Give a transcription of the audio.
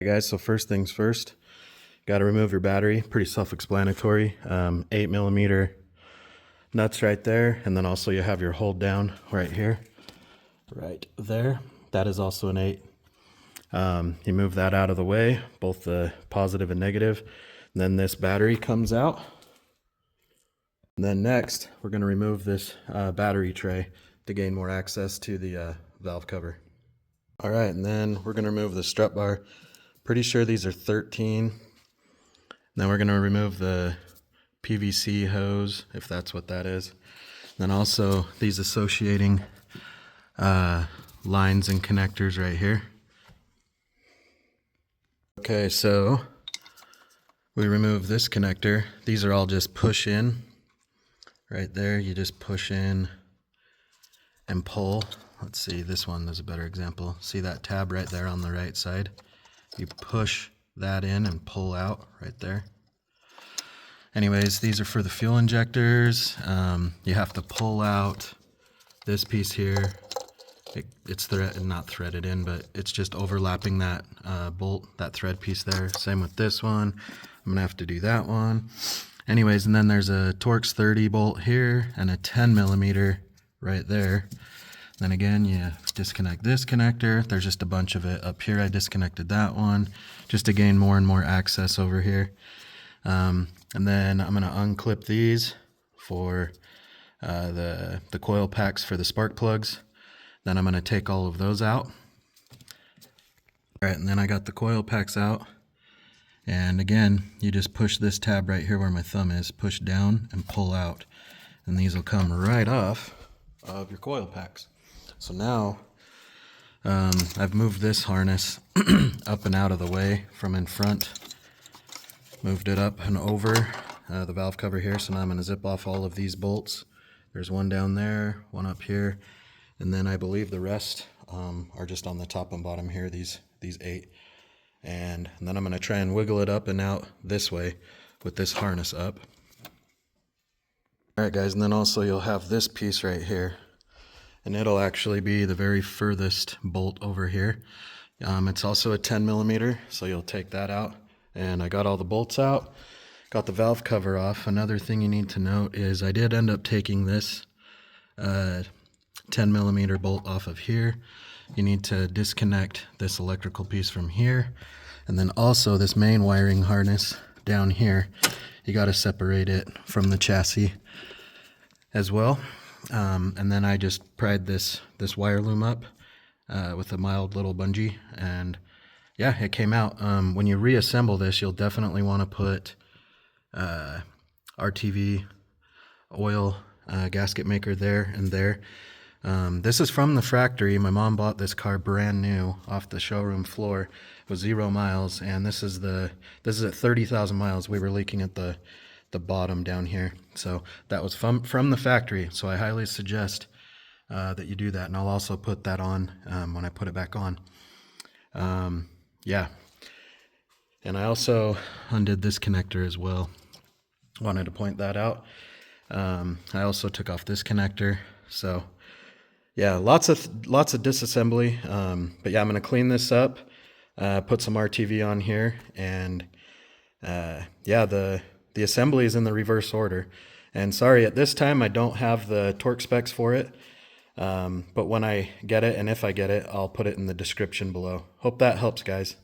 Hey guys, so first things first, got to remove your battery. Pretty self-explanatory. 8mm nuts right there, and then also you have your hold down right here, right there. That is also an 8. You move that out of the way, both the positive and negative. And then this battery comes out. And then next, we're going to remove this battery tray to gain more access to the valve cover. All right, and then we're going to remove the strut bar. Pretty sure these are 13. Then we're going to remove the PVC hose, if that's what that is. Then also these associating lines and connectors right here. Okay, so we remove this connector. These are all just push in. Right there, you just push in and pull. Let's see, this one is a better example. See that tab right there on the right side? You push that in and pull out right there. Anyways, these are for the fuel injectors. You have to pull out this piece here. It's not threaded in, but it's just overlapping that bolt, that thread piece there. Same with this one. I'm gonna have to do that one. Anyways, and then there's a Torx 30 bolt here and a 10mm right there. Then again, you disconnect this connector. There's just a bunch of it up here. I disconnected that one just to gain more and more access over here. And then I'm going to unclip these for the coil packs for the spark plugs. Then I'm going to take all of those out. All right, and then I got the coil packs out. And again, you just push this tab right here where my thumb is, push down and pull out. And these will come right off of your coil packs. So now I've moved this harness up and out of the way from in front, moved it up and over the valve cover here. So now I'm going to zip off all of these bolts. There's one down there, one up here, and then I believe the rest are just on the top and bottom here, these 8. And then I'm going to try and wiggle it up and out this way with this harness up. All right guys, and then also you'll have this piece right here. And it'll actually be the very furthest bolt over here. It's also a 10mm, so you'll take that out. And I got all the bolts out, got the valve cover off. Another thing you need to note is I did end up taking this 10mm bolt off of here. You need to disconnect this electrical piece from here. And then also this main wiring harness down here, you got to separate it from the chassis as well. And then I just pried this wire loom up with a mild little bungee, and yeah, it came out. When you reassemble this, you'll definitely want to put RTV oil gasket maker there and there. This is from the factory. My mom bought this car brand new off the showroom floor. It was 0 miles, and this is at 30,000 miles. We were leaking at the bottom down here. So that was from the factory. So I highly suggest that you do that. And I'll also put that on when I put it back on. Yeah. And I also undid this connector as well. Wanted to point that out. I also took off this connector. So yeah, lots of disassembly. But yeah, I'm going to clean this up, put some RTV on here, and yeah, the assembly is in the reverse order. And sorry, at this time I don't have the torque specs for it, but when I get it, and if I get it, I'll put it in the description below. Hope that helps, guys.